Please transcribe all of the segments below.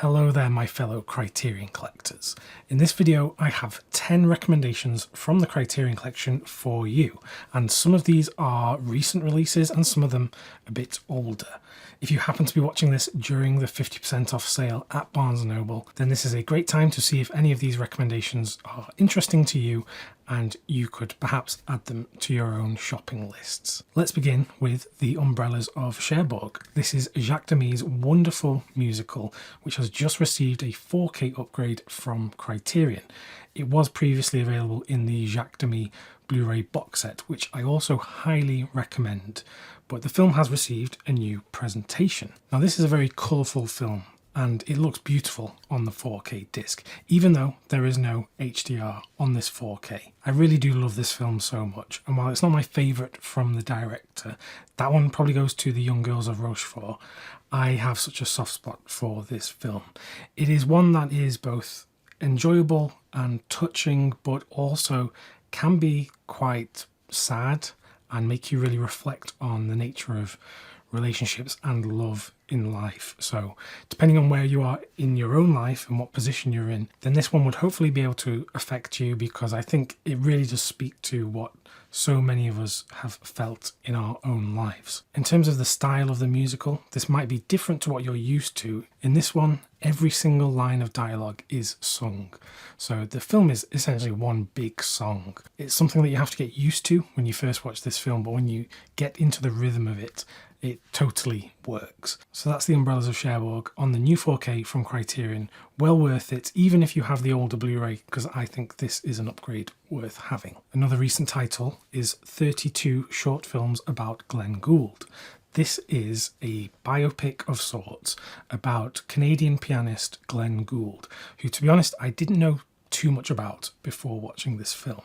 Hello there, my fellow Criterion collectors. In this video I have 10 recommendations from the Criterion Collection for you, and some of these are recent releases and some of them a bit older. If you happen to be watching this during the 50% off sale at Barnes & Noble, then this is a great time to see if any of these recommendations are interesting to you and you could perhaps add them to your own shopping lists. Let's begin with The Umbrellas of Cherbourg. This is Jacques Demy's wonderful musical, which has just received a 4K upgrade from Criterion. It was previously available in the Jacques Demy Blu-ray box set, which I also highly recommend, but the film has received a new presentation. Now this is a very colourful film and it looks beautiful on the 4K disc, even though there is no HDR on this 4K. I really do love this film so much, and while it's not my favourite from the director, that one probably goes to The Young Girls of Rochefort, I have such a soft spot for this film. It is one that is both enjoyable and touching, but also can be quite sad and make you really reflect on the nature of relationships and love in life. So depending on where you are in your own life and what position you're in, then this one would hopefully be able to affect you, because I think it really does speak to what so many of us have felt in our own lives. In terms of the style of the musical, this might be different to what you're used to. In this one, every single line of dialogue is sung. So the film is essentially one big song. It's something that you have to get used to when you first watch this film, but when you get into the rhythm of it, it totally works. So that's The Umbrellas of Cherbourg on the new 4K from Criterion. Well worth it, even if you have the older Blu-ray, because I think this is an upgrade worth having. Another recent title is 32 Short Films About Glenn Gould. This is a biopic of sorts about Canadian pianist Glenn Gould, who, to be honest, I didn't know too much about before watching this film.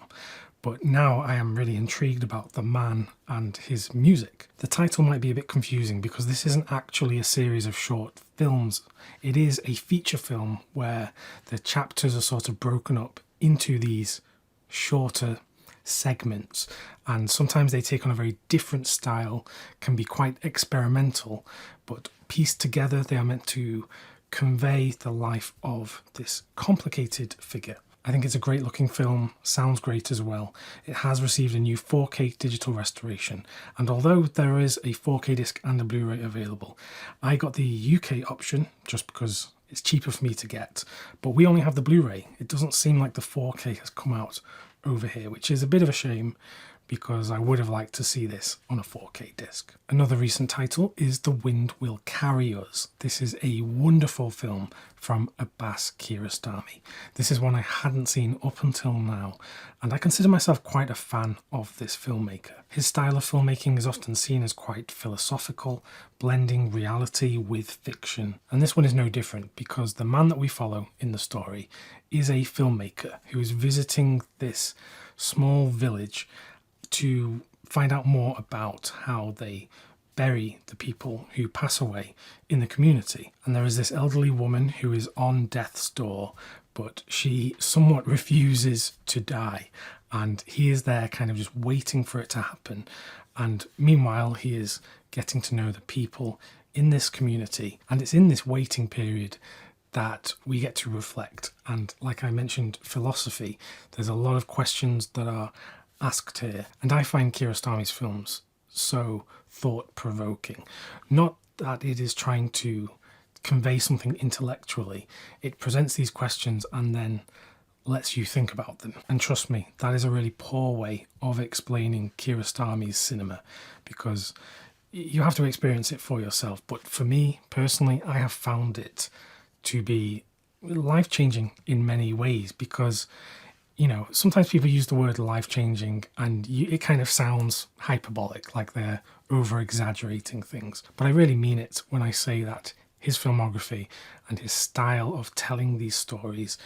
But now I am really intrigued about the man and his music. The title might be a bit confusing because this isn't actually a series of short films. It is a feature film where the chapters are sort of broken up into these shorter segments, and sometimes they take on a very different style, can be quite experimental, but pieced together they are meant to convey the life of this complicated figure. I think it's a great looking film, sounds great as well. It has received a new 4K digital restoration, and although there is a 4K disc and a Blu-ray available, I got the UK option just because it's cheaper for me to get, but we only have the Blu-ray. It doesn't seem like the 4K has come out over here, which is a bit of a shame because I would have liked to see this on a 4K disc. Another recent title is The Wind Will Carry Us. This is a wonderful film from Abbas Kiarostami. This is one I hadn't seen up until now, and I consider myself quite a fan of this filmmaker. His style of filmmaking is often seen as quite philosophical, blending reality with fiction, and this one is no different because the man that we follow in the story is a filmmaker who is visiting this small village to find out more about how they bury the people who pass away in the community. And there is this elderly woman who is on death's door, but she somewhat refuses to die. And he is there kind of just waiting for it to happen. And meanwhile, he is getting to know the people in this community. And it's in this waiting period that we get to reflect. And like I mentioned, philosophy, there's a lot of questions that are asked here, and I find Kiarostami's films so thought-provoking. Not that it is trying to convey something intellectually, it presents these questions and then lets you think about them. And trust me, that is a really poor way of explaining Kiarostami's cinema, because you have to experience it for yourself. But for me personally, I have found it to be life-changing in many ways, because you know, sometimes people use the word life-changing and it kind of sounds hyperbolic, like they're over-exaggerating things. But I really mean it when I say that his filmography and his style of telling these stories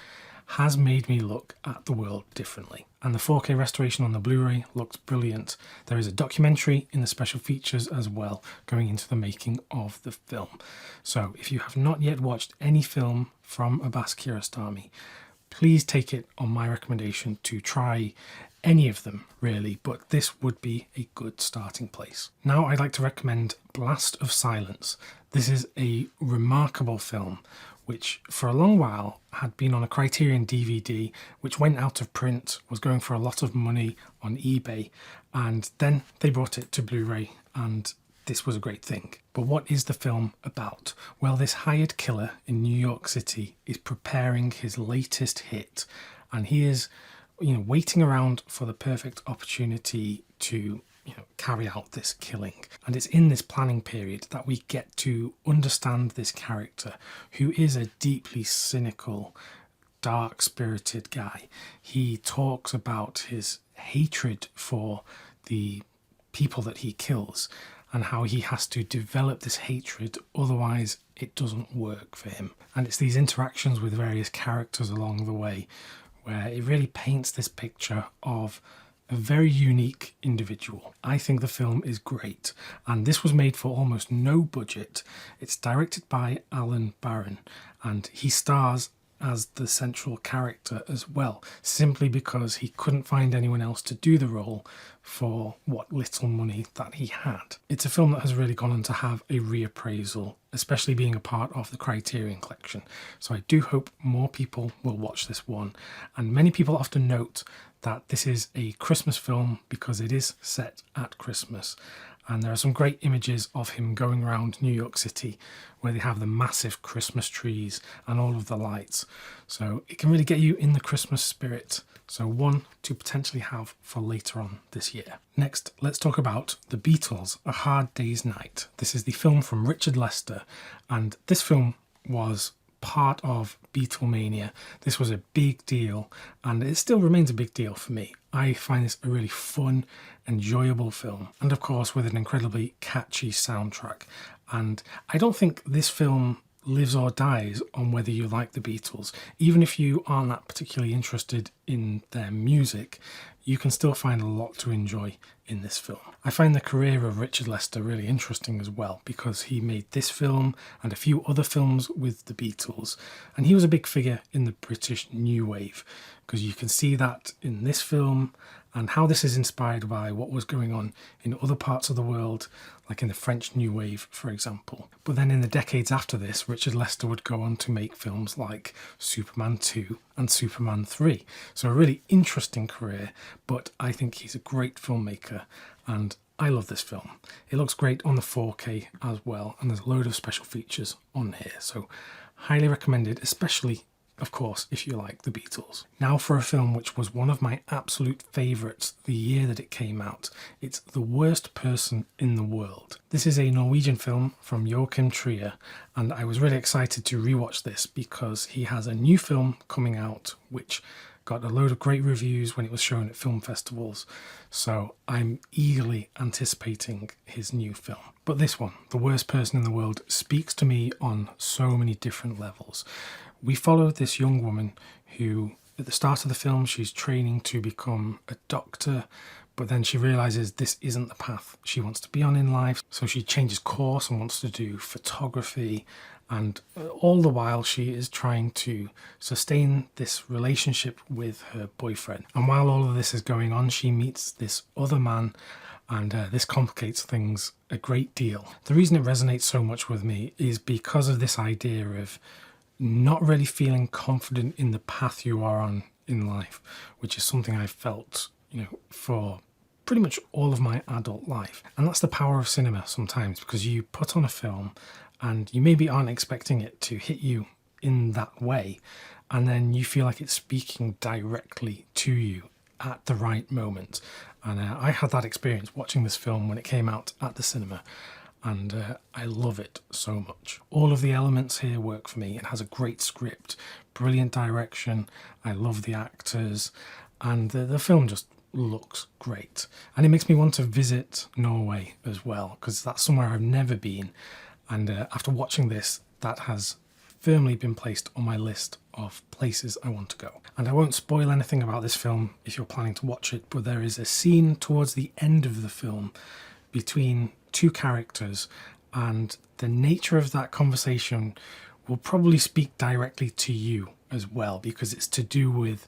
has made me look at the world differently. And the 4K restoration on the Blu-ray looks brilliant. There is a documentary in the special features as well, going into the making of the film. So if you have not yet watched any film from Abbas Kiarostami, please take it on my recommendation to try any of them really, but this would be a good starting place. Now I'd like to recommend Blast of Silence. This is a remarkable film which for a long while had been on a Criterion DVD, which went out of print, was going for a lot of money on eBay, and then they brought it to Blu-ray, and this was a great thing. But what is the film about? Well, this hired killer in New York City is preparing his latest hit, and he is, waiting around for the perfect opportunity to, carry out this killing. And it's in this planning period that we get to understand this character, who is a deeply cynical, dark-spirited guy. He talks about his hatred for the people that he kills, and how he has to develop this hatred, otherwise it doesn't work for him. And it's these interactions with various characters along the way where it really paints this picture of a very unique individual. I think the film is great, and this was made for almost no budget. It's directed by Alan Barron, and he stars as the central character as well, simply because he couldn't find anyone else to do the role for what little money that he had. It's a film that has really gone on to have a reappraisal, especially being a part of the Criterion Collection. So I do hope more people will watch this one. And many people often note that this is a Christmas film because it is set at Christmas. And there are some great images of him going around New York City where they have the massive Christmas trees and all of the lights. So it can really get you in the Christmas spirit. So one to potentially have for later on this year. Next, let's talk about The Beatles, A Hard Day's Night. This is the film from Richard Lester, and this film was part of Beatlemania. This was a big deal, and it still remains a big deal for me. I find this a really fun, enjoyable film, and of course with an incredibly catchy soundtrack. And I don't think this film lives or dies on whether you like the Beatles. Even if you aren't that particularly interested in their music, you can still find a lot to enjoy in this film. I find the career of Richard Lester really interesting as well, because he made this film and a few other films with the Beatles, and he was a big figure in the British New Wave, because you can see that in this film and how this is inspired by what was going on in other parts of the world, like in the French New Wave, for example. But then in the decades after this, Richard Lester would go on to make films like Superman 2 and Superman 3. So a really interesting career, but I think he's a great filmmaker, and I love this film. It looks great on the 4K as well, and there's a load of special features on here. So highly recommended, especially of course, if you like the Beatles. Now for a film which was one of my absolute favourites the year that it came out. It's The Worst Person in the World. This is a Norwegian film from Joachim Trier, and I was really excited to rewatch this because he has a new film coming out which got a load of great reviews when it was shown at film festivals. So I'm eagerly anticipating his new film. But this one, The Worst Person in the World, speaks to me on so many different levels. We follow this young woman who, at the start of the film, she's training to become a doctor, but then she realises this isn't the path she wants to be on in life. So she changes course and wants to do photography, and all the while she is trying to sustain this relationship with her boyfriend. And while all of this is going on, she meets this other man, and this complicates things a great deal. The reason it resonates so much with me is because of this idea of not really feeling confident in the path you are on in life, which is something I've felt, for pretty much all of my adult life. And that's the power of cinema sometimes, because you put on a film and you maybe aren't expecting it to hit you in that way, and then you feel like it's speaking directly to you at the right moment. And I had that experience watching this film when it came out at the cinema, and I love it so much. All of the elements here work for me. It has a great script, brilliant direction, I love the actors, and the film just looks great. And it makes me want to visit Norway as well, because that's somewhere I've never been, and after watching this, that has firmly been placed on my list of places I want to go. And I won't spoil anything about this film if you're planning to watch it, but there is a scene towards the end of the film between two characters, and the nature of that conversation will probably speak directly to you as well, because it's to do with,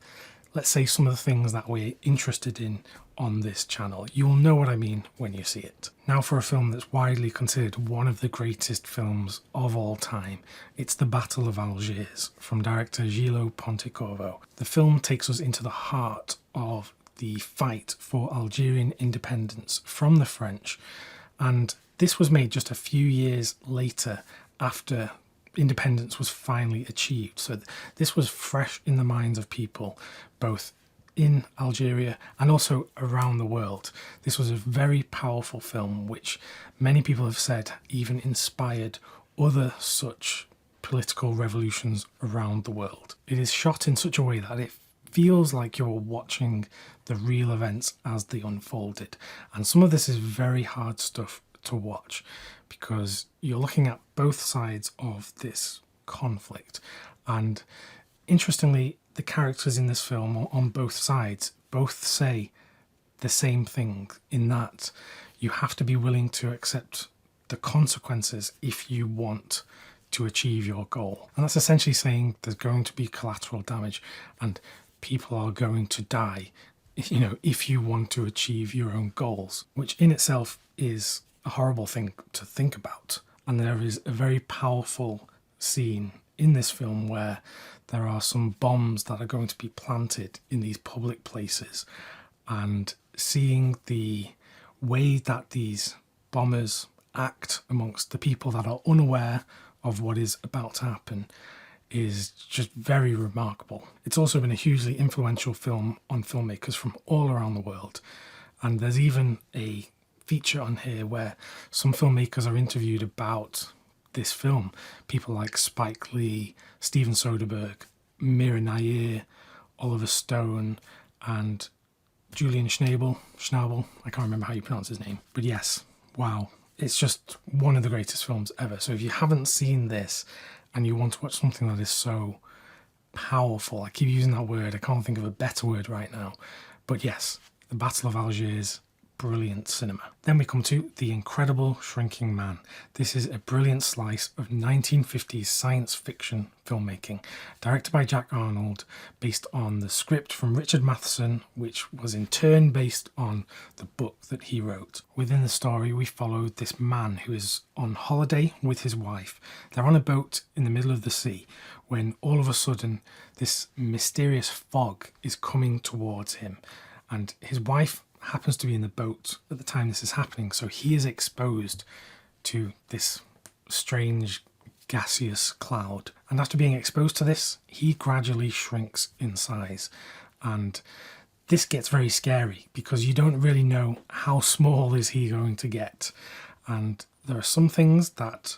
let's say, some of the things that we're interested in on this channel. You'll know what I mean when you see it. Now for a film that's widely considered one of the greatest films of all time. It's The Battle of Algiers from director Gillo Pontecorvo. The film takes us into the heart of the fight for Algerian independence from the French, and this was made just a few years later after independence was finally achieved. So this was fresh in the minds of people, both in Algeria and also around the world. This was a very powerful film, which many people have said even inspired other such political revolutions around the world. It is shot in such a way that it feels like you're watching the real events as they unfolded. And some of this is very hard stuff to watch because you're looking at both sides of this conflict. And interestingly, the characters in this film on both sides both say the same thing, in that you have to be willing to accept the consequences if you want to achieve your goal. And that's essentially saying there's going to be collateral damage and people are going to die, if you want to achieve your own goals, which in itself is a horrible thing to think about. And there is a very powerful scene in this film where there are some bombs that are going to be planted in these public places, and seeing the way that these bombers act amongst the people that are unaware of what is about to happen is just very remarkable. It's also been a hugely influential film on filmmakers from all around the world, and there's even a feature on here where some filmmakers are interviewed about this film. People like Spike Lee, Steven Soderbergh, Mira Nair, Oliver Stone, and Julian Schnabel, I can't remember how you pronounce his name. But yes, wow, it's just one of the greatest films ever. So if you haven't seen this and you want to watch something that is so powerful, I keep using that word, I can't think of a better word right now, but yes, The Battle of Algiers, brilliant cinema. Then we come to The Incredible Shrinking Man. This is a brilliant slice of 1950s science fiction filmmaking, directed by Jack Arnold, based on the script from Richard Matheson, which was in turn based on the book that he wrote. Within the story, we follow this man who is on holiday with his wife. They're on a boat in the middle of the sea when all of a sudden this mysterious fog is coming towards him, and his wife happens to be in the boat at the time this is happening, so he is exposed to this strange gaseous cloud, and after being exposed to this, he gradually shrinks in size. And this gets very scary because you don't really know how small is he going to get, and there are some things that,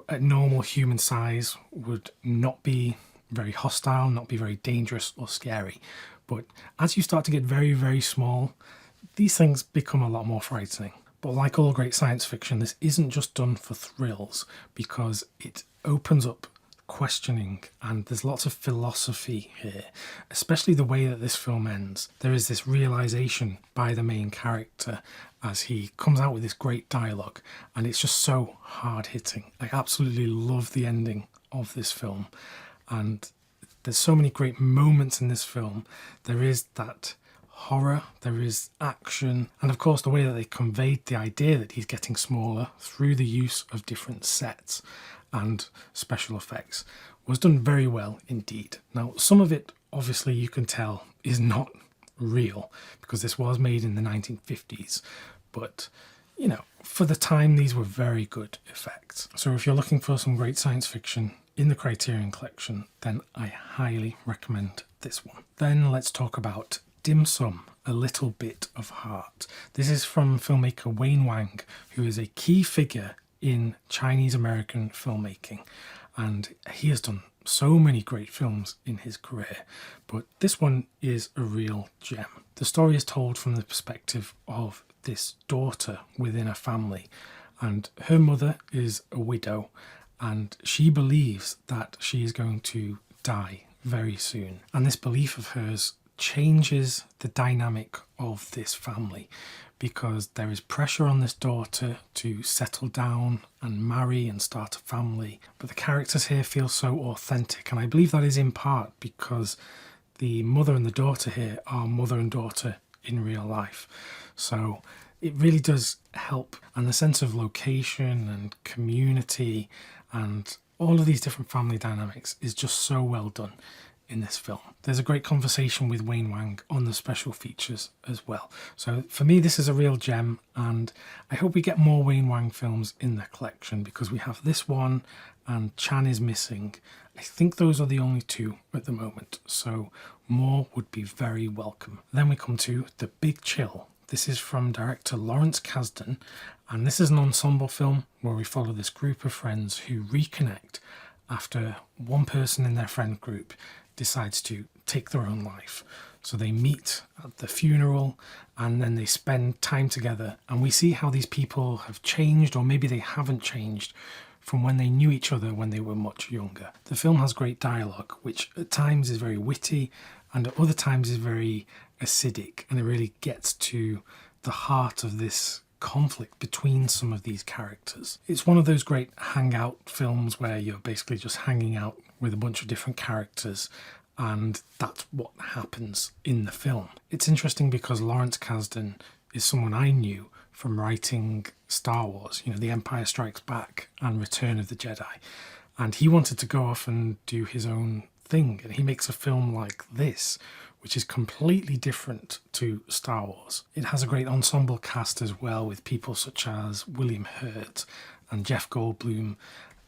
at normal human size would not be very hostile, not be very dangerous or scary. But as you start to get very, very small, these things become a lot more frightening. But like all great science fiction, this isn't just done for thrills, because it opens up questioning, and there's lots of philosophy here, especially the way that this film ends. There is this realization by the main character as he comes out with this great dialogue, and it's just so hard-hitting. I absolutely love the ending of this film, and there's so many great moments in this film. There is that horror, there is action, and of course the way that they conveyed the idea that he's getting smaller through the use of different sets and special effects was done very well indeed. Now, some of it, obviously, you can tell is not real because this was made in the 1950s, but for the time, these were very good effects. So if you're looking for some great science fiction in the Criterion Collection, then I highly recommend this one. Then let's talk about Dim Sum, A Little Bit of Heart. This is from filmmaker Wayne Wang, who is a key figure in Chinese-American filmmaking, and he has done so many great films in his career, but this one is a real gem. The story is told from the perspective of this daughter within a family, and her mother is a widow, and she believes that she is going to die very soon. And this belief of hers changes the dynamic of this family, because there is pressure on this daughter to settle down and marry and start a family. But the characters here feel so authentic, and I believe that is in part because the mother and the daughter here are mother and daughter in real life. So it really does help, and the sense of location and community and all of these different family dynamics is just so well done in this film. There's a great conversation with Wayne Wang on the special features as well. So for me, this is a real gem, and I hope we get more Wayne Wang films in the collection, because we have this one and Chan is Missing. I think those are the only two at the moment, so more would be very welcome. Then we come to The Big Chill. This is from director Lawrence Kasdan, and this is an ensemble film where we follow this group of friends who reconnect after one person in their friend group decides to take their own life. So they meet at the funeral and then they spend time together, and we see how these people have changed, or maybe they haven't changed, from when they knew each other when they were much younger. The film has great dialogue, which at times is very witty and at other times is very acidic, and it really gets to the heart of this conflict between some of these characters. It's one of those great hangout films where you're basically just hanging out with a bunch of different characters, and that's what happens in the film. It's interesting because Lawrence Kasdan is someone I knew from writing Star Wars, The Empire Strikes Back and Return of the Jedi, and he wanted to go off and do his own thing, and he makes a film like this which is completely different to Star Wars. It has a great ensemble cast as well, with people such as William Hurt and Jeff Goldblum.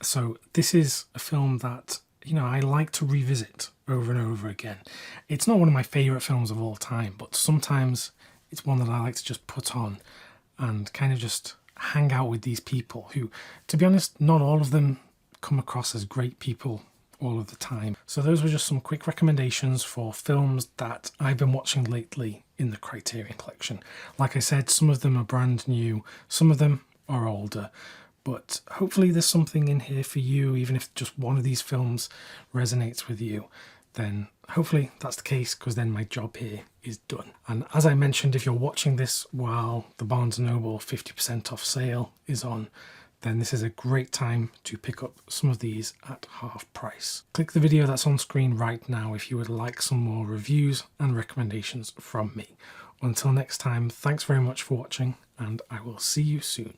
So this is a film that, I like to revisit over and over again. It's not one of my favourite films of all time, but sometimes it's one that I like to just put on and kind of just hang out with these people who, to be honest, not all of them come across as great people all of the time. So those were just some quick recommendations for films that I've been watching lately in the Criterion Collection. Like I said, some of them are brand new, some of them are older, but hopefully there's something in here for you. Even if just one of these films resonates with you, then hopefully that's the case, because then my job here is done. And as I mentioned, if you're watching this while the Barnes & Noble 50% off sale is on, then this is a great time to pick up some of these at half price. Click the video that's on screen right now if you would like some more reviews and recommendations from me. Until next time, thanks very much for watching, and I will see you soon.